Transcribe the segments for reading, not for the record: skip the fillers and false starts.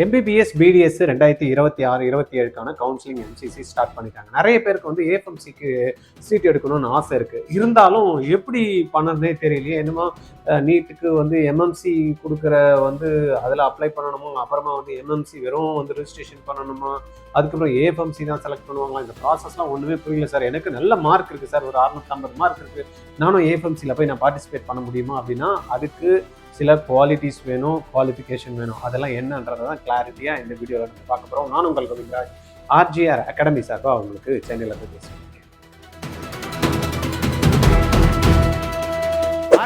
MBBS BDS 2026-27க்கான counselling MCC start பண்ணிட்டாங்க. நிறைய பேருக்கு வந்து AFMCக்கு சீட் எடுக்கணும்னு ஆசை இருக்கு. இருந்தாலும் எப்படி பண்ணறதே தெரியலையே. என்னமோ நீட்டுக்கு வந்து MMC கொடுக்குற வந்து அதில் அப்ளை பண்ணணுமோ, அப்புறமா வந்து MMC வெறும் வந்து ரிஜிஸ்ட்ரேஷன் பண்ணணுமா, அதுக்கப்புறம் AFMC தான் செலக்ட் பண்ணுவாங்களா, இந்த ப்ராசஸ்லாம் ஒன்றுமே புரியல சார். எனக்கு நல்ல மார்க் இருக்குது சார், ஒரு 650 மார்க் இருக்குது, நானும் AFMCயில் போய் நான் பார்ட்டிசிபேட் பண்ண முடியுமா அப்படின்னா அதுக்கு சில குவாலிட்டிஸ் வேணும், குவாலிஃபிகேஷன் வேணும். அதெல்லாம் என்னன்றதை தான் கிளாரிட்டியாக இந்த வீடியோவில் நம்ம பார்க்க போகிறோம். நான் உங்கள் கோவிந்தராஜ், RGR அகாடமி சார்பாக உங்களுக்கு சென்னையிலேருந்து பேசுகிறேன்.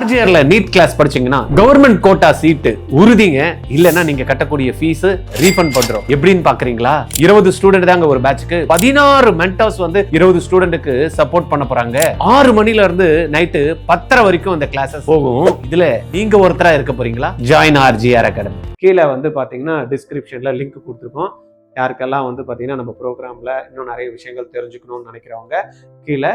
RGRல நீட் கிளாஸ் படிச்சீங்கன்னா கவர்மெண்ட் கோட்டா சீட்டு உறுதிங்க. இல்லைன்னா நீங்க கட்டக்கூடிய ஃபீஸ் ரீஃபண்ட் பண்றோம். எப்படின்னு பாக்குறீங்களா? 20 ஸ்டூடெண்ட் தாங்க ஒரு பேட்ச்க்கு. 16 மென்டர்ஸ் வந்து 20 ஸ்டூடெண்ட்டுக்கு சப்போர்ட் பண்ண போறாங்க. 6 மணில இருந்து நைட்டு 10:30 வரைக்கும் இந்த கிளாஸஸ் போகும். இதுல நீங்க ஒருத்தரா இருக்க போறீங்களா? Join RGR academy. கீழே வந்து பாத்தீங்கன்னா டிஸ்கிரிப்ஷன்ல லிங்க் கொடுத்துருக்கோம். யாருக்கெல்லாம் வந்து பார்த்தீங்கன்னா நம்ம ப்ரோக்ராமில் இன்னும் நிறைய விஷயங்கள் தெரிஞ்சுக்கணும்னு நினைக்கிறவங்க கீழே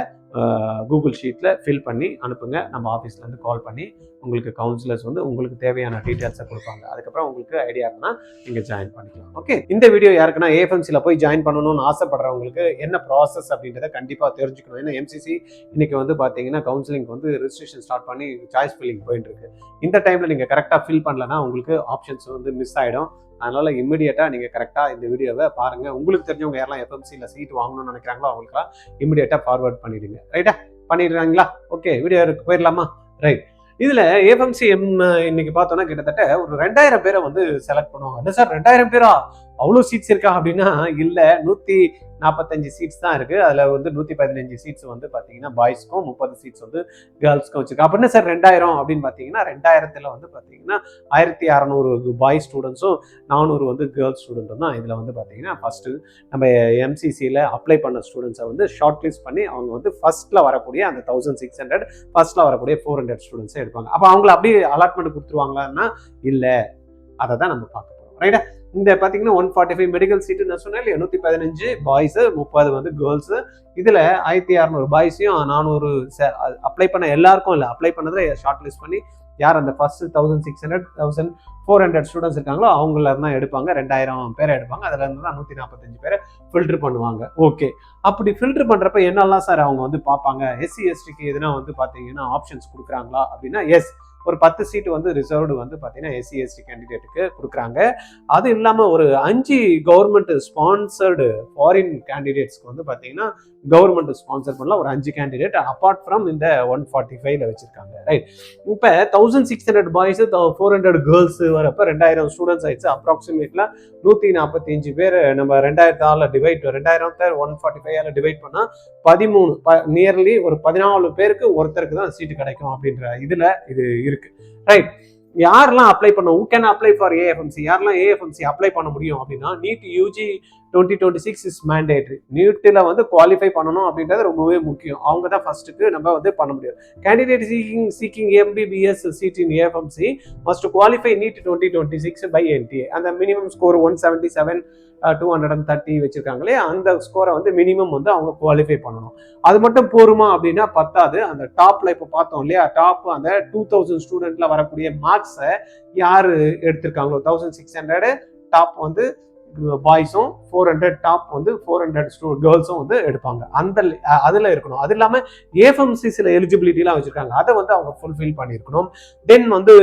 கூகுள் ஷீட்டில் ஃபில் பண்ணி அனுப்புங்க. நம்ம ஆஃபீஸ்லேருந்து கால் பண்ணி உங்களுக்கு கவுன்சிலர்ஸ் வந்து உங்களுக்கு தேவையான டீட்டெயில்ஸை கொடுப்பாங்க. அதுக்கப்புறம் உங்களுக்கு ஐடியா இருக்குன்னா நீங்கள் ஜாயின் பண்ணிக்கலாம். ஓகே, இந்த வீடியோ யாருக்குன்னா AFMCயில் போய் ஜாயின் பண்ணணும்னு ஆசைப்படுறவங்களுக்கு என்ன ப்ராசஸ் அப்படின்றத கண்டிப்பாக தெரிஞ்சுக்கணும். ஏன்னா MCC இன்னைக்கு வந்து பார்த்தீங்கன்னா கவுன்சிலிங் வந்து ரெஜிஸ்ட்ரேஷன் ஸ்டார்ட் பண்ணி சாய்ஸ் ஃபில்லிங் போயிட்டு இருக்கு. இந்த டைமில் நீங்கள் கரெக்டாக ஃபில் பண்ணலன்னா உங்களுக்கு ஆப்ஷன்ஸ் வந்து மிஸ் ஆகிடும். அதனால இமிடியேட்டா நீங்க கரெக்டா இந்த வீடியோவை பாருங்க. உங்களுக்கு தெரிஞ்சவங்க யாரெல்லாம் FMCல சீட் வாங்கணும்னு நினைக்கிறாங்களோ அவங்களுக்குலாம் இமிடியேட்டா ஃபார்வர்ட் பண்ணிடுங்க. ரைட்டா, பண்ணிடுறாங்களா? ஓகே, வீடியோக்கு போயிடலாமா? ரைட். இதுல AFMC இன்னைக்கு பார்த்தோம்னா கிட்டத்தட்ட ஒரு 2000 பேரை வந்து செலக்ட் பண்ணுவாங்க. என்ன சார் 2000 பேரா, அவ்வளோ சீட்ஸ் இருக்கா அப்படின்னா இல்ல, 145 சீட்ஸ் தான் இருக்கு. அதுல வந்து 115 சீட்ஸ் வந்து பாத்தீங்கன்னா பாய்ஸ்க்கும், 30 சீட்ஸ் வந்து கேர்ள்ஸ்க்கும் வச்சிருக்காங்க. அப்படின்னா சார் 2000 அப்படின்னு பாத்தீங்கன்னா 2000த்துல வந்து பாத்தீங்கன்னா 1600 பாய் ஸ்டூடெண்ட்ஸும் 400 வந்து கேர்ள்ஸ் ஸ்டூடெண்ட்டும் தான் இதுல வந்து பாத்தீங்கன்னா ஃபர்ஸ்ட் நம்ம MCCல அப்ளை பண்ண ஸ்டூடெண்ட்ஸை வந்து ஷார்ட் லிஸ்ட் பண்ணி அவங்க வந்து ஃபர்ஸ்ட்ல வரக்கூடிய அந்த 1600, ஃபர்ஸ்ட்ல வரக்கூடிய 400 ஸ்டூடெண்ட்ஸை எடுப்பாங்க. அப்போ அவங்களை அப்படியே அலாட்மெண்ட் கொடுத்துருவாங்களான்னா இல்ல, அதை தான் நம்ம பார்க்க போறோம். ரைட்டா, இந்த பாத்தீங்கன்னா 145 மெடிக்கல் சீட்டு நான் சொன்னேன் இல்லையா, 115 பாய்ஸ், 30 வந்து கேர்ள்ஸ். இதுல 1600 பாய்ஸையும் 400 அப்ளை பண்ண எல்லாருக்கும் இல்லை, அப்ளை பண்ணதை ஷார்ட் லிஸ்ட் பண்ணி யார் அந்த ஃபர்ஸ்ட் 1600, 1400 ஸ்டூடெண்ட்ஸ் இருக்காங்களோ அவங்கள தான் எடுப்பாங்க. 2000 பேரை எடுப்பாங்க. அதுல இருந்து தான் 145 பேரை ஃபில்டர் பண்ணுவாங்க. ஓகே, அப்படி ஃபில்டர் பண்றப்ப என்னெல்லாம் சார் அவங்க வந்து பார்ப்பாங்க? SC STக்கு எதுனா வந்து பாத்தீங்கன்னா ஆப்ஷன்ஸ் கொடுக்குறாங்களா அப்படின்னா எஸ், ஒரு 10 சீட்டு வந்து ரிசர்வ்டு வந்து பார்த்தீங்கன்னா SC ST கேண்டிடேட்டுக்கு கொடுக்குறாங்க. அது இல்லாமல் ஒரு 5 கவர்மெண்ட் ஸ்பான்சர்டு ஃபாரின் கேண்டிடேட்ஸ்க்கு வந்து பார்த்தீங்கன்னா கவர்மெண்ட் ஸ்பான்சர் பண்ணலாம் ஒரு 5 கேண்டிடேட் அப்பார்ட் ஃப்ரம் இந்த 145ல வச்சிருக்காங்க. ரைட், இப்போ 1600 பாய்ஸ் 400 கேர்ள்ஸ் வரப்ப 2000 ஸ்டூடெண்ட்ஸ் ஆயிடுச்சு. அப்ராக்சிமேட்ல 145 பேர் நம்ம 2000 டிவைட் 145 டிவைட் பண்ணா 13 நியர்லி ஒரு 14 பேருக்கு ஒருத்தருக்கு தான் சீட்டு கிடைக்கும் அப்படின்ற இதுல இது இருக்கு. ரைட், யாரெல்லாம் அப்ளை பண்ண, who can apply for AFMC, யாரெல்லாம் AFMC அப்ளை பண்ண முடியும் அப்படின்னா NEET UG 2026 இஸ் மேண்டேட்ரி. நீட்டில் வந்து குவாலிஃபை பண்ணணும் அப்படின்றது ரொம்பவே முக்கியம். அவங்க தான் ஃபர்ஸ்ட்டுக்கு நம்ம வந்து பண்ண முடியும். Candidate seeking MBBS seat in AFMC must qualify NEET 2026 by NTA. அந்த மினிமம் ஸ்கோர் 177 230 வச்சிருக்காங்களே, அந்த ஸ்கோரை வந்து மினிமம் வந்து அவங்க குவாலிஃபை பண்ணணும். அது மட்டும் போருமா அப்படின்னா பத்தாது. அந்த டாப்ல இப்போ பார்த்தோம் இல்லையா, டாப் அந்த 2000 ஸ்டூடெண்ட்ல வரக்கூடிய மார்க்ஸை யாரு எடுத்திருக்காங்களோ 1600 டாப் வந்து பாய்ஸும் 400 டாப் வந்து 400 கேர்ள்ஸும் வந்து எடுப்பாங்க. அந்த அதுல இருக்கணும். அது இல்லாம AFMC சில எலிஜிபிலிட்டிலாம் வச்சிருக்காங்க, அதை வந்து அவங்க ஃபுல்ஃபில் பண்ணியிருக்கணும். தென் வந்து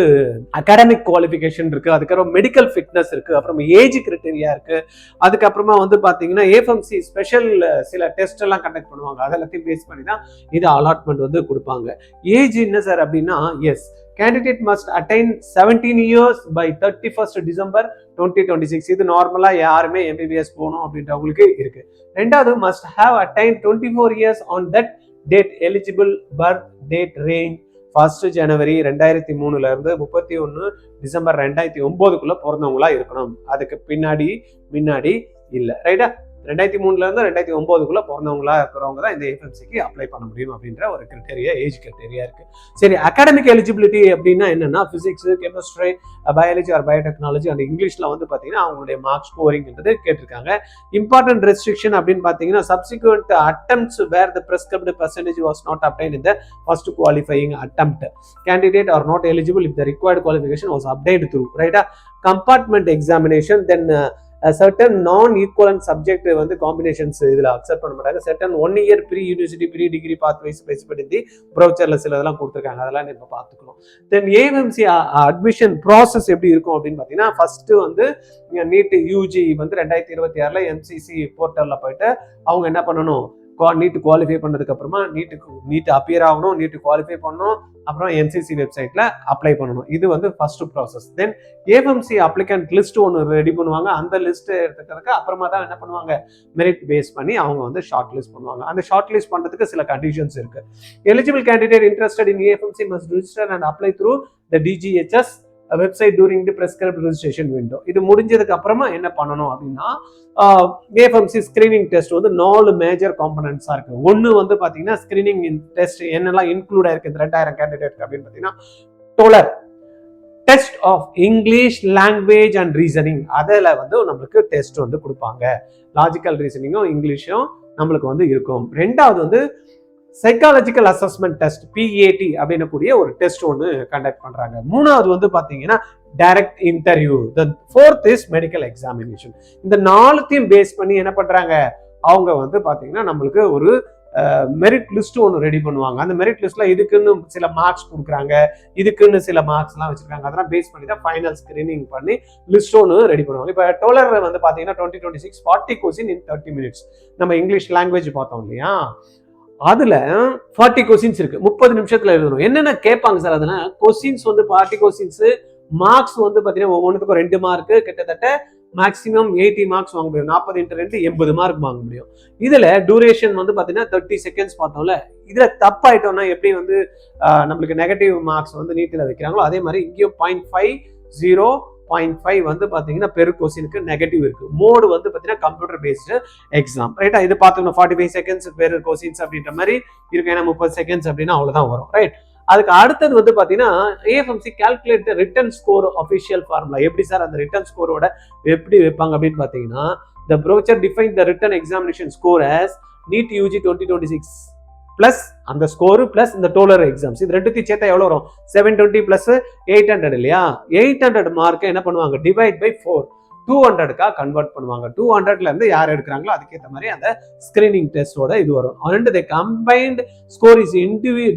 அகாடமிக் குவாலிஃபிகேஷன் இருக்கு, அதுக்கப்புறம் மெடிக்கல் ஃபிட்னஸ் இருக்கு, அப்புறம் ஏஜ் கிரைட்டீரியா இருக்கு. அதுக்கப்புறமா வந்து பாத்தீங்கன்னா AFMC ஸ்பெஷல் சில டெஸ்ட் எல்லாம் கண்டக்ட் பண்ணுவாங்க. அதெல்லாத்தையும் பேஸ் பண்ணி தான் இது அலாட்மெண்ட் வந்து கொடுப்பாங்க. ஏஜ் என்ன சார் அப்படின்னா S, candidate must attain 17 years by 31st December 2026. இது நார்மலா யாருமே MBBS போகணும் அப்படின்றவங்களுக்கு இருக்கு. ரெண்டாவது must have attained 24 years on that date eligible birth date range 1st January 2003 இருந்து 31 டிசம்பர் 2009 பிறந்தவங்களா இருக்கணும். அதுக்கு முன்னாடி இல்ல. ரைட்டா, 2003 இருந்து 2009 பிறந்தவங்களா இருக்கிறவங்க தான் இந்த ஏஎஃப்எம்சிக்கு அப்ளை பண்ண முடியும் அப்படின்ற ஒரு கிரிட்டேரியா, ஏஜ் கிரிட்டேரியா இருக்கு. சரி, அகாடமிக் எலிஜிபிலிட்டி அப்படின்னா என்னன்னா physics, chemistry, biology R biotechnology and இங்கிலீஷ்ல வந்து பாத்தீங்கன்னா அவங்களுடைய மார்க் ஸ்கோரிங்ன்றது கேட்டிருக்காங்க. இம்பார்ட்டன்ட் ரெஸ்ட்ரிக்ஷன் அப்படின்னு பாத்தீங்கன்னா subsequent attempts where the prescribed percentage was not obtained in the first qualifying attempt. Candidate are not eligible if the required qualification was obtained through compartment examination. Then certain non-equivalent subject வந்து combinations இதுல accept பண்ண மாட்டாங்க. certain 1 year pre-university pre-degree pathways specified in the brochure சில இதெல்லாம் கொடுத்துருக்காங்க, அதெல்லாம் நம்ம பார்த்துக்கணும். தென் ஏஎம்சி அட்மிஷன் ப்ராசஸ் எப்படி இருக்கும் அப்படின்னு பார்த்தீங்கன்னா ஃபர்ஸ்ட் வந்து நீட் யூஜி வந்து 2026 எம்சிசி போர்ட்டல்ல போயிட்டு அவங்க என்ன பண்ணணும், நீட் குவாலிஃபை பண்ணதுக்கு அப்புறமா நீட் அப்பியர் ஆகணும், நீட் குவாலிஃபை பண்ணணும், அப்புறம் என்சிசி வெப்சைட்ல அப்ளை பண்ணணும். இது வந்து ஃபர்ஸ்ட் ப்ராசஸ். தென் ஏஎஃப்எம்சி அப்ளிகன்ட் லிஸ்ட் ஒன்று ரெடி பண்ணுவாங்க. அந்த லிஸ்ட் எடுத்துக்கிறதுக்கு அப்புறமா தான் என்ன பண்ணுவாங்க, மெரிட் பேஸ் பண்ணி அவங்க வந்து ஷார்ட் லிஸ்ட் பண்ணுவாங்க. அந்த ஷார்ட் லிஸ்ட் பண்றதுக்கு சில கண்டிஷன்ஸ் இருக்கு. Eligible candidate interested in AFMC must register and apply through the DGHS website during the prescribed registration window. இது முடிஞ்சதுக்கு அப்புறமா என்ன பண்ணணும் அப்படின்னா ஏஎஃப்எம்சி ஸ்கிரீனிங் டெஸ்ட் வந்து 4 மேஜர் காம்பனன்ட்ஸா இருக்கு. ஒன்னு வந்து பாத்தீங்கன்னா ஸ்கிரீனிங் டெஸ்ட் என்னெல்லாம் இன்க்ளூட் ஆயிருக்கு 2000 கேண்டிடேட் அப்படின்னு பாத்தீங்கன்னா TOELR test of English language and reasoning, அதில் வந்து நம்மளுக்கு டெஸ்ட் வந்து கொடுப்பாங்க. லாஜிக்கல் ரீசனிங்கும் இங்கிலீஷும் நம்மளுக்கு வந்து இருக்கும். ரெண்டாவது வந்து சைக்காலஜிக்கல் அசஸ்மெண்ட் டெஸ்ட் பிஏடி அப்படின்னு கூடிய ஒரு டெஸ்ட் ஒன்று கண்டக்ட் பண்றாங்க. மூணாவது வந்து பாத்தீங்கன்னா direct interview. Fourth is medical examination. இந்த 4த்தையும் பேஸ் பண்ணி என்ன பண்றாங்க, அவங்க வந்து பாத்தீங்கன்னா நம்மளுக்கு ஒரு மெரிட் லிஸ்ட் ஒன்று ரெடி பண்ணுவாங்க. அந்த மெரிட் லிஸ்ட்ல இதுக்குன்னு சில மார்க்ஸ் கொடுக்குறாங்க, இதுக்குன்னு சில மார்க்ஸ் எல்லாம் வச்சிருக்காங்க. அதெல்லாம் பேஸ் பண்ணி தான் ஃபைனல் ஸ்கிரீனிங் பண்ணி லிஸ்ட் ஒன்று ரெடி பண்ணுவாங்க. இப்போ டோலர் வந்து பாத்தீங்கன்னா 2026 40 கொஸ்டின் இன் 30 minutes. நம்ம இங்கிலீஷ் லாங்குவேஜ் பார்த்தோம் இல்லையா, அதுல 40 கொஸ்டின்ஸ் இருக்கு, 30 நிமிஷத்துல எழுதணும். என்னென்ன கேட்பாங்க சார் அதுல கொஸ்டின்ஸ் வந்து 40 கொஸ்டின்ஸ், மார்க்ஸ் வந்து பாத்தீங்கன்னா ஒவ்வொன்றுக்கும் 2 மார்க், கிட்டத்தட்ட மேக்ஸிமம் 80 மார்க்ஸ் வாங்க முடியும். 40 × 2 80 மார்க் வாங்க முடியும். இதுல டூரேஷன் வந்து பாத்தீங்கன்னா 30 செகண்ட்ஸ் பார்த்தோம்ல, இதுல தப்பாயிட்டோம்னா எப்படி வந்து நம்மளுக்கு நெகட்டிவ் மார்க்ஸ் வந்து நீட்டில் வைக்கிறாங்களோ அதே மாதிரி இங்கேயும் 0.5 வந்து பாத்தீங்கன்னா பெரு கொஸ்டினுக்கு நெகட்டிவ் இருக்கு. மோடு வந்து பாத்தீங்கன்னா கம்ப்யூட்டர் பேஸ்டு எக்ஸாம், ரைட்டா. இது பாத்தீங்கன்னா 45 செகண்ட்ஸ் பெரு கொஸ்டின்ஸ் அப்படின்ற மாதிரி இருக்கு. ஏன்னா 30 செகண்ட்ஸ் அப்படின்னா அவ்வளவுதான் வரும், ரைட். அதுக்கு அடுத்தது வந்து பாத்தீங்கன்னா AFMC calculate written score official formula. எப்படி சார் அந்த ரிட்டன் ஸ்கோரோட எப்படி வைப்பாங்க அப்படின்னு பாத்தீங்கன்னா the brochure defines the written examination score as NEET UG 2026 plus அந்த ஸ்கோர் பிளஸ் இந்த டோலர் எக்ஸாம்ஸ். இது ரெண்டுத்தையும் சேர்த்தா எவ்வளவு வரும், 720 plus 800 இல்லையா. 800 மார்க்கை என்ன பண்ணுவாங்க, டிவைட் பை 4 200க்கா கன்வெர்ட் பண்ணுவாங்க. 200ல இருந்து யார் எடுக்கிறாங்களோ அதுக்கேற்ற மாதிரி அந்த ஸ்கிரீனிங் டெஸ்டோட இது வரும். and the combined score is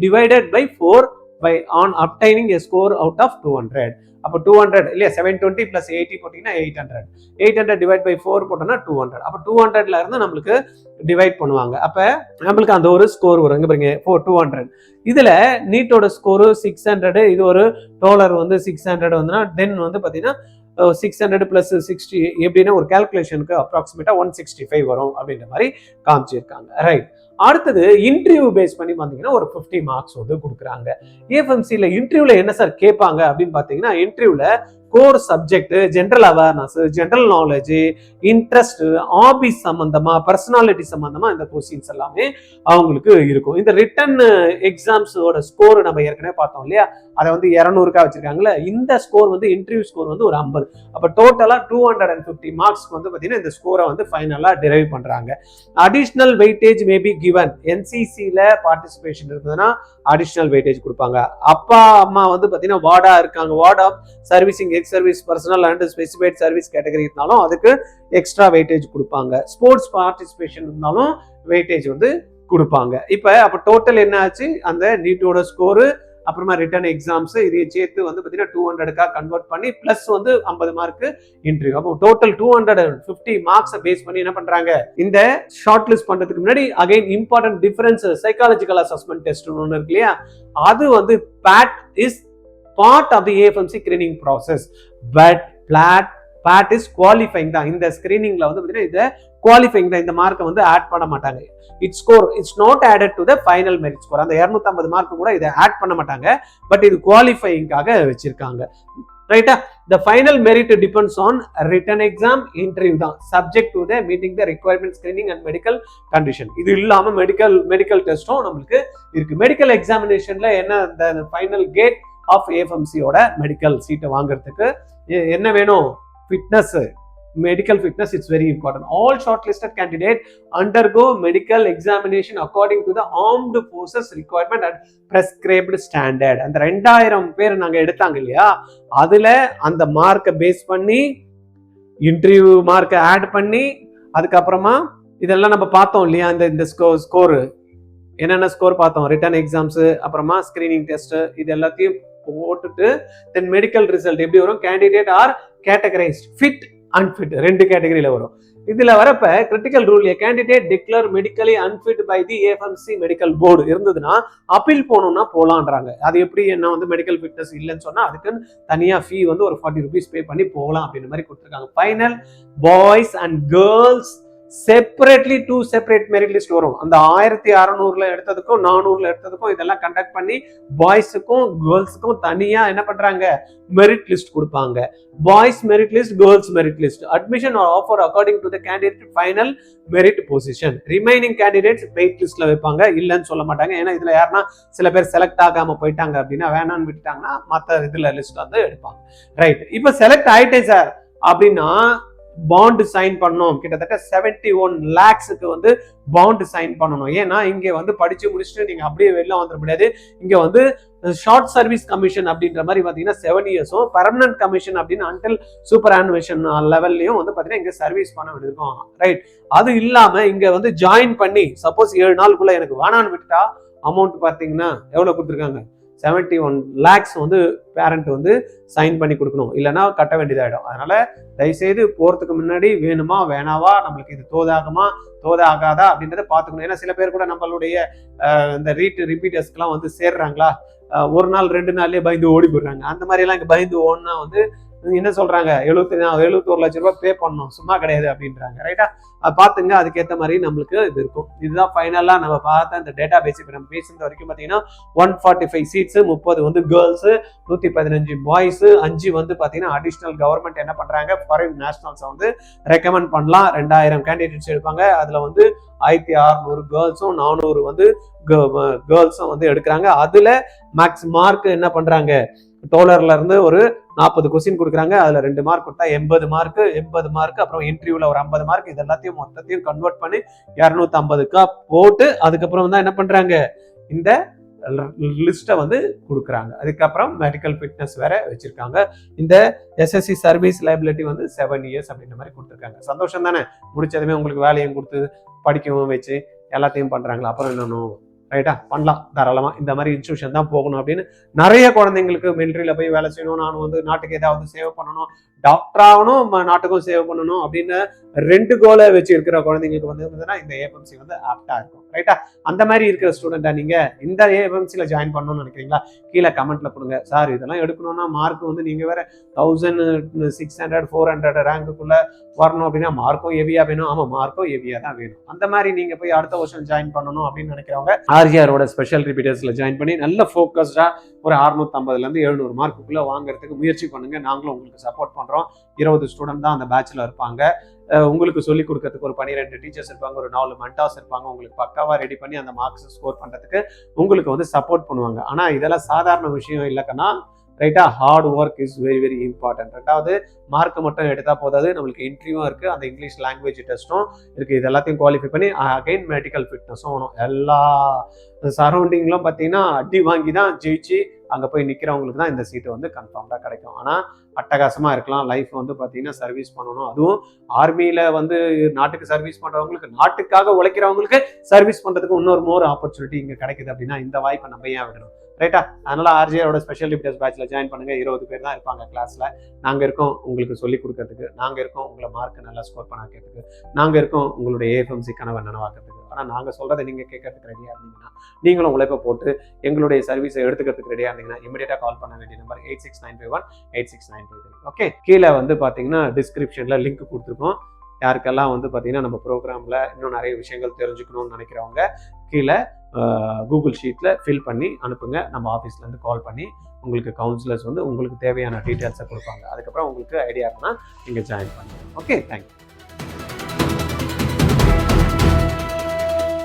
divided by 4 by on obtaining a score out of 200. அப்போ 200 இல்லையா, 720 plus 80 போட்டீங்கன்னா 800 டிவைட் பை 4 போட்டோம்னா 200. அப்போ 200ல இருந்து நம்மளுக்கு டிவைட் பண்ணுவாங்க. அப்ப நம்மளுக்கு அந்த ஒரு ஸ்கோர் வரும். இங்க பாருங்க 200. இதுல நீட்டோட ஸ்கோர் 600, இது ஒரு டோலர் வந்து 600 வந்துன்னா தென் வந்து பாத்தீங்கன்னா 600 plus 60 எப்படின்னா ஒரு கால்குலேஷனுக்கு அப்ராக்சிமேட்டா 165 வரும் அப்படின்ற மாதிரி காமிச்சிருக்காங்க, ரைட். அடுத்தது இன்டர்வியூ பேஸ் பண்ணி பாத்தீங்கன்னா ஒரு 50 மார்க்ஸ் வந்து கொடுக்குறாங்க. ஏஎஃப்எம்சில இன்டர்வியூல என்ன சார் கேட்பாங்க அப்படின்னு பாத்தீங்கன்னா இன்டர்வியூல core subject, general awareness, general knowledge, interest, hobbies சம்பந்தமா, பர்சனாலிட்டி சம்பந்தமா இந்த கொஸ்டின்ஸ் எல்லாமே அவங்களுக்கு இருக்கும். இந்த ரிட்டன் எக்ஸாம்ஸோட ஸ்கோர் நம்ம ஏற்கனவே பார்த்தோம் இல்லையா, அதை வந்து 200க்கா வச்சிருக்காங்கல்ல. இந்த ஸ்கோர் வந்து இன்டர்வியூ ஸ்கோர் வந்து ஒரு 50. அப்ப டோட்டலா 250 மார்க்ஸ்க்கு வந்து பாத்தீங்கன்னா இந்த ஸ்கோரை வந்து ஃபைனலா டிரைவ் பண்றாங்க. Additional weightage may be given. என்சிசில பார்ட்டிசிபேஷன் இருந்ததுன்னா அடிஷனல் வெயிட்டேஜ் கொடுப்பாங்க. அப்பா அம்மா வந்து பாத்தீங்கன்னா வார்டா இருக்காங்க, ward of serving ex service personnel and specified service category இருந்தாலும் அதுக்கு எக்ஸ்ட்ரா வெயிட்டேஜ் கொடுப்பாங்க. ஸ்போர்ட்ஸ் பார்ட்டிசிபேஷன் இருந்தாலும் வெயிட்டேஜ் வந்து கொடுப்பாங்க. அப்ப டோட்டல் என்ன ஆச்சு, அந்த நீட்டோட ஸ்கோரு அப்புறமா ரிட்டன் எக்ஸாம்ஸ் இதை சேர்த்து வந்து பாத்தீங்கன்னா 200க்கா கன்வெர்ட் பண்ணி பிளஸ் வந்து 50 மார்க் இன்டர்வியூ. அப்போ டோட்டல் 250 மார்க்ஸ் பேஸ் பண்ணி என்ன பண்றாங்க, இந்த ஷார்ட் லிஸ்ட் பண்றதுக்கு முன்னாடி again important difference psychological assessment test ஒன்று இருக்கு இல்லையா, அது வந்து PAT is part of the AFMC screening process, but PAT is qualifying தான். இந்த ஸ்கிரீனிங்ல வந்து பாத்தீங்கன்னா இந்த குவாலிஃபைங் தான், இந்த மார்க்கை வந்து ஆட் பண்ண மாட்டாங்க. It's score it's not added to the final merit score. அந்த 250 மார்க் கூட இதை ஆட் பண்ண மாட்டாங்க, பட் இது குவாலிஃபைங்காக வச்சிருக்காங்க. ரைட்டா. The final merit depends on written exam, interview தான், subject to the meeting the requirement, screening and medical condition. இது இல்லாம மெடிக்கல் டெஸ்டும் நம்மளுக்கு இருக்கு. மெடிக்கல் எக்ஸாமினேஷன்ல என்ன, இந்த ஃபைனல் கேட் ஆஃப் ஏஎஃப்எம்சியோட மெடிக்கல் சீட்டை வாங்குறதுக்கு என்ன வேணும்? Fitness, medical fitness. It's very important. All shortlisted candidates undergo medical examination according to the armed forces requirement and prescribed standard. அந்த 2000 பேர் நாங்க எடுத்தாங்க இல்லையா, அதுல அந்த மார்க்கை பேஸ் பண்ணி இன்டர்வியூ மார்க்கை ஆட் பண்ணி அதுக்கப்புறமா இதெல்லாம் நம்ம பார்த்தோம் இல்லையா, இந்த ஸ்கோர் என்னென்ன ஸ்கோர் பார்த்தோம், ரிட்டன் எக்ஸாம்ஸ், அப்புறமா ஸ்கிரீனிங் டெஸ்ட், இது எல்லாத்தையும் போட்டுட்டு தென் மெடிக்கல் ரிசல்ட் எப்படி வரும்? Candidate are categorised fit unfit, 2 கேட்டகரியில வரும். இதுல வரப்ப critical rule, candidate declare medically unfit by the AFMC medical board இருந்ததுன்னா அப்பீல் போகணும்னா போலான்றாங்க. அது எப்படி, என்ன வந்து மெடிக்கல் ஃபிட்னஸ் இல்லைன்னு சொன்னா அதுக்கு தனியா ஃபீ வந்து ஒரு 40 rupees பே பண்ணி போகலாம் அப்படின்ற மாதிரி கொடுத்துருக்காங்க. Final boys and girls separately 2 separate merit list வரும். அந்த 1600ல எடுத்ததுக்கும் 400ல எடுத்ததுக்கும் இதெல்லாம் கண்டக்ட் பண்ணி பாய்ஸுக்கும் கேர்ள்ஸுக்கும் தனியா என்ன பண்றாங்க, மெரிட் லிஸ்ட் கொடுப்பாங்க. Boys merit list, girls merit list. Admission are offer according to the candidate final merit position. Remaining candidates wait லிஸ்ட்ல வைப்பாங்க, இல்லைன்னு சொல்ல மாட்டாங்க. ஏன்னா இதுல யாருன்னா சில பேர் செலக்ட் ஆகாம போயிட்டாங்க அப்படின்னா, வேணான்னு விட்டுட்டாங்கன்னா மற்ற இதுல லிஸ்ட் வந்து எடுப்பாங்க. ரைட். இப்ப செலக்ட் ஆயிட்டேன் சார் அப்படின்னா பாண்ட் சைன் பண்ணணும். கிட்டத்தட்ட 71 lakhsக்கு வந்து பாண்ட் சைன் பண்ணணும். ஏன்னா இங்க வந்து படிச்சு முடிச்சுட்டு நீங்க அப்படியே வெளில வந்துட முடியாது. இங்க வந்து ஷார்ட் சர்வீஸ் கமிஷன் அப்படின்ற மாதிரி பாத்தீங்கன்னா 7 yearsம், பெர்மனன்ட் கமிஷன் அப்படின்னு அன்டில் சூப்பர் ஆனுவேஷன் லெவல்லையும் வந்து பாத்தீங்கன்னா இங்க சர்வீஸ் பண்ண வேண்டியிருக்கும். ரைட். அது இல்லாம இங்க வந்து ஜாயின் பண்ணி சப்போஸ் 7 நாளுக்குள்ள எனக்கு வேணான்னு விட்டுட்டா அமௌண்ட் பாத்தீங்கன்னா எவ்வளவு கொடுத்துருக்காங்க, 71 lakhs வந்து பேரண்ட் வந்து சைன் பண்ணி கொடுக்கணும், இல்லைன்னா கட்ட வேண்டியதாயிடும். அதனால தயவுசெய்து போறதுக்கு முன்னாடி வேணுமா வேணாவா, நம்மளுக்கு இது தோதாகுமா தோதாகாதா அப்படின்றத பாத்துக்கணும். ஏன்னா சில பேர் கூட நம்மளுடைய இந்த ரிப்பீட்டர்ஸ்க்குலாம் வந்து சேர்றாங்களா, ஒரு நாள் 2 நாள்லயே பயந்து ஓடி போடுறாங்க. அந்த மாதிரி எல்லாம் இங்க பயந்து ஓடுனா வந்து என்ன சொல்றாங்க, 71 லட்சம் ரூபாய் பே பண்ணணும், சும்மா கிடையாது அப்படின்றாங்க. ரைட்டா. பாத்துங்க, அதுக்கேற்ற மாதிரி நம்மளுக்கு இது இருக்கும். இதுதான் ஃபைனலா நம்ம பார்த்த இந்த டேட்டா பேஸ். இப்போ நம்ம பேசுறது வரைக்கும் பாத்தீங்கன்னா 145 சீட்ஸ், 30 வந்து கேர்ள்ஸ், 115 பாய்ஸ், 5 வந்து பாத்தீங்கன்னா அடிஷனல் கவர்மெண்ட் என்ன பண்றாங்க, ஃபாரின் நேஷனல்ஸ் வந்து ரெக்கமெண்ட் பண்ணலாம். 2000 கேண்டிடேட்ஸ் எடுப்பாங்க. அதுல வந்து 1600 கேர்ள்ஸும் 400 வந்து கேர்ள்ஸும் வந்து எடுக்கிறாங்க. அதுல மேக்ஸ் மார்க் என்ன பண்றாங்க, டோலர்ல இருந்து ஒரு 40 கொஸ்டின் கொடுக்குறாங்க. அதுல 2 மார்க் கொடுத்தா 80 மார்க், அப்புறம் இன்டர்வியூல ஒரு 50 மார்க். இது எல்லாத்தையும் மொத்தத்தையும் கன்வெர்ட் பண்ணி 250க்கா போட்டு அதுக்கப்புறம் தான் என்ன பண்றாங்க, இந்த லிஸ்ட்டை வந்து கொடுக்குறாங்க. அதுக்கப்புறம் மெடிக்கல் ஃபிட்னஸ் வேற வச்சிருக்காங்க. இந்த எஸ்எஸ்சி சர்வீஸ் லைபிலிட்டி வந்து 7 years அப்படின்ற மாதிரி கொடுத்துருக்காங்க. சந்தோஷம் தானே, முடிச்சதுமே உங்களுக்கு வேலையும் கொடுத்து படிக்கவும் வச்சு எல்லாத்தையும் பண்றாங்களா, அப்புறம் என்னன்னு ரைட்டா பண்ணலாம் தாராளமா. இந்த மாதிரி இன்ஸ்டியூஷன் தான் போகணும் அப்படின்னு நிறைய குழந்தைங்களுக்கு மிலிட்டரியில போய் வேலை செய்யணும், நான் வந்து நாட்டுக்கு ஏதாவது சேவ் பண்ணணும், டாக்டர் ஆகணும், நாட்டுக்கும் சேவ் பண்ணணும் அப்படின்னு 2 கோலை வச்சு இருக்கிற குழந்தைங்களுக்கு வந்து இந்த ஏஎஃப்எம்சி வந்து ஆப்டா இருக்கும். ரைட்டா. அந்த மாதிரி இருக்கிற ஸ்டூடெண்டா நீங்க இந்த ஏஎஃப்எம்சில ஜாயின் பண்ணணும்னு நினைக்கிறீங்களா, கீழே கமெண்ட்ல கொடுங்க. சார் இதெல்லாம் எடுக்கணும்னா மார்க் வந்து நீங்க வேற 1600 400 ரேங்குக்குள்ள வரணும் அப்படின்னா மார்க்கும் ஹெவியா வேணும். ஆமா, மார்க்கும் ஹெவியா தான் வேணும். அந்த மாதிரி நீங்க போய் அடுத்த வருஷம் ஜாயின் பண்ணணும் அப்படின்னு நினைக்கிறவங்க ஆர்ஜிஆரோட ஸ்பெஷல் ரிப்பீட்டர்ஸ்ல ஜாயின் பண்ணி நல்ல ஃபோக்கஸ்டா ஒரு 650ல இருந்து 700 மார்க்குள்ள வாங்குறதுக்கு முயற்சி பண்ணுங்க. நாங்களும் உங்களுக்கு சப்போர்ட் பண்றோம். 20 ஸ்டூடெண்ட் தான் அந்த பேட்ச்ல இருப்பாங்க. உங்களுக்கு சொல்லிக் கொடுக்கறதுக்கு ஒரு 12 டீச்சர்ஸ் இருப்பாங்க, ஒரு 4 மென்டார்ஸ் இருப்பாங்க. உங்களுக்கு பக்காவா ரெடி பண்ணி அந்த மார்க்ஸ் ஸ்கோர் பண்றதுக்கு உங்களுக்கு வந்து சப்போர்ட் பண்ணுவாங்க. ஆனா இதெல்லாம் சாதாரண விஷயம் இல்லைக்கன்னா, ரைட்டா, hard work is very very important. ரெண்டாவது மார்க் மட்டும் எடுத்தா போதாது, நம்மளுக்கு இன்டர்வியூவும் இருக்கு, அந்த இங்கிலீஷ் லாங்குவேஜ் டெஸ்ட்டும் இருக்கு. இது எல்லாத்தையும் குவாலிஃபை பண்ணி அகைன் மெடிக்கல் ஃபிட்னஸும் வேணும். எல்லா சரௌண்டிங்லாம் பார்த்தீங்கன்னா அடி வாங்கி தான் ஜெயிச்சு அங்கே போய் நிற்கிறவங்களுக்கு தான் இந்த சீட்டு வந்து கன்ஃபார்ம்டாக கிடைக்கும். ஆனால் அட்டகாசமாக இருக்கலாம். லைஃப் வந்து பார்த்தீங்கன்னா சர்வீஸ் பண்ணணும். அதுவும் ஆர்மியில் வந்து நாட்டுக்கு சர்வீஸ் பண்ணுறவங்களுக்கு, நாட்டுக்காக உழைக்கிறவங்களுக்கு சர்வீஸ் பண்ணுறதுக்கு இன்னொரு மோர் ஆப்பர்ச்சுனிட்டி இங்கே கிடைக்குது அப்படின்னா இந்த வாய்ப்பை நம்ம ஏன் விடணும், ரைட்டா? அதனால ஆர்ஜிஆரோட ஸ்பெஷல் ரிப்பீட்டர்ஸ் பேட்ச்ல ஜாயின் பண்ணுங்க. 20 பேர் தான் இருப்பாங்க கிளாஸ்ல. நாங்க இருக்கோம் உங்களுக்கு சொல்லிக் கொடுக்கறதுக்கு, நாங்க இருக்கோம் உங்களை மார்க் நல்லா ஸ்கோர் பண்ண வைக்கிறதுக்கு, நாங்க இருக்கோம் உங்களுடைய ஏஎஃப்எம்சி கனவை நனவாக்கிறதுக்கு. ஆனா நாங்க சொல்றதை நீங்க கேட்கறதுக்கு ரெடியா இருந்தீங்கன்னா, நீங்களும் உழைப்பை போட்டு எங்களுடைய சர்வீஸை எடுத்துக்கிறதுக்கு ரெடியா இருந்தீங்கன்னா இமீடியட்டா கால் பண்ண வேண்டிய நம்பர் 8695186953. ஓகே, கீழே வந்து பாத்தீங்கன்னா டிஸ்கிரிப்ஷன்ல லிங்க் கொடுத்துருக்கோம். யாருக்கெல்லாம் வந்து பாத்தீங்கன்னா நம்ம ப்ரோக்ராம்ல இன்னும் நிறைய விஷயங்கள் தெரிஞ்சுக்கணும்னு நினைக்கிறவங்க கீழே கூகுள் ஷீட்ல ஃபில் பண்ணி அனுப்புங்க. நம்ம ஆஃபீஸ்ல இருந்து கால் பண்ணி உங்களுக்கு கவுன்சிலர்ஸ் வந்து உங்களுக்கு தேவையான டீட்டெயில்ஸை கொடுப்பாங்க. அதுக்கப்புறம் உங்களுக்கு ஐடியா இருந்தால் நீங்கள் ஜாயின் பண்ணுங்க. Okay, thank you.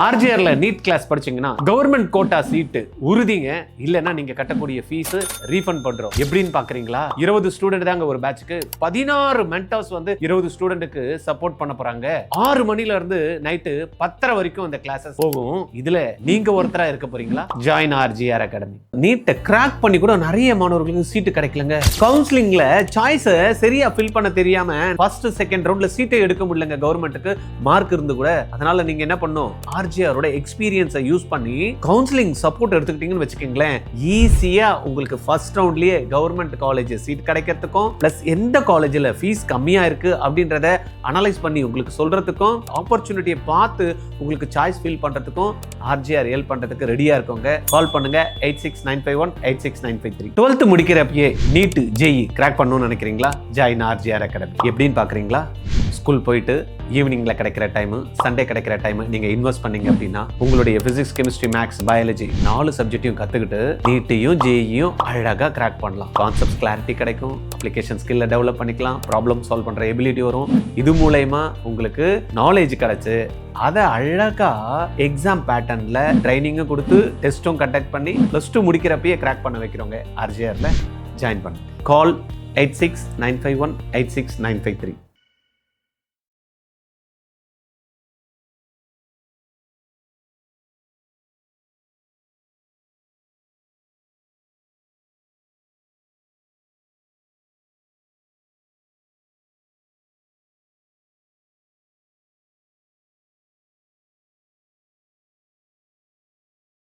ஆர்ஜிஆர்ல நீட் கிளாஸ் படிச்சீங்கன்னா கவர்மெண்ட் கோட்டா சீட்டு உறுதிங்க. இல்லைன்னா நீங்க கட்டக்கூடிய ஃபீஸ் ரீஃபண்ட் பண்றோம். எப்படின்னு பாக்குறீங்களா? 20 ஸ்டூடெண்ட் தாங்க ஒரு பேட்சுக்கு. 16 மென்டர்ஸ் வந்து 20 ஸ்டூடெண்ட்டுக்கு சப்போர்ட் பண்ண போறாங்க. 6 மணில இருந்து நைட்டு 10:30 வரைக்கும் இந்த கிளாஸஸ் போகும். இதுல நீங்க ஒருத்தரா இருக்க போறீங்களா? Join RGR academy. நீட்டை கிராக் பண்ணி கூட நிறைய மாணவர்களுக்கு சீட்டு கிடைக்கலங்க. கவுன்சிலிங்ல சாய்ஸை சரியா ஃபில் பண்ண தெரியாம ஃபர்ஸ்ட் செகண்ட் ரவுண்ட்ல சீட்டை எடுக்க முடியலங்க. கவர்மெண்ட்டுக்கு மார்க் இருந்து கூட. அதனால நீங்க என்ன பண்ணும்? ஆர்ஜிஆரோட எக்ஸ்பீரியன்ஸை யூஸ் பண்ணி கவுன்சிலிங் சப்போர்ட் எடுத்துக்கிட்டீங்கன்னு வச்சுக்கோங்களேன், ஈஸியா உங்களுக்கு ஃபர்ஸ்ட் ரவுண்ட்லயே கவர்மெண்ட் காலேஜ் சீட் கிடைக்கிறதுக்கும் பிளஸ் எந்த காலேஜ்ல ஃபீஸ் கம்மியா இருக்கு அப்படின்றத அனலைஸ் பண்ணி உங்களுக்கு சொல்றதுக்கும் ஆப்பர்ச்சுனிட்டியை பார்த்து உங்களுக்கு சாய்ஸ் ஃபில் பண்றதுக்கும் ஆர்ஜிஆர் ஹெல்ப் பண்றதுக்கு ரெடியா இருக்கவங்க கால் பண்ணுங்க 8695186953. 12th முடிக்கிறப்பயே நீட் ஜேஇ கிராக் பண்ணணும்னு நினைக்கிறீங்களா? Join RGR academy. எப்படின்னு பாக்குறீங்களா? ஸ்கூல் போயிட்டு ஈவினிங்ல கிடைக்கிற டைம், சண்டே கிடைக்கிற டைம் நீங்க இன்வெஸ்ட் பண்ணீங்க அப்படின்னா உங்களுடைய பிசிக்ஸ், கெமிஸ்ட்ரி, மேக்ஸ், பயாலஜி 4 சப்ஜெக்டையும் கத்துக்கிட்டு நீட்டையும் ஜேஇயும் அழகா கிராக் பண்ணலாம். கான்செப்ட்ஸ் கிளாரிட்டி கிடைக்கும், அப்ளிகேஷன் ஸ்கில்ல டெவலப் பண்ணிக்கலாம், ப்ராப்ளம் சால்வ் பண்ற எபிலிட்டி வரும். இது மூலமா உங்களுக்கு நாலேஜ் கிடைச்சு அதை அழகா எக்ஸாம் பேட்டர்ன்ல ட்ரைனிங்கும் கொடுத்து டெஸ்ட்டும் கண்டக்ட் பண்ணி +2 முடிக்கிறப்பயே கிராக் பண்ண வைக்கிறவங்க ஆர்ஜிஆர்ல ஜாயின் பண்ணுங்க. கால் 8695186953.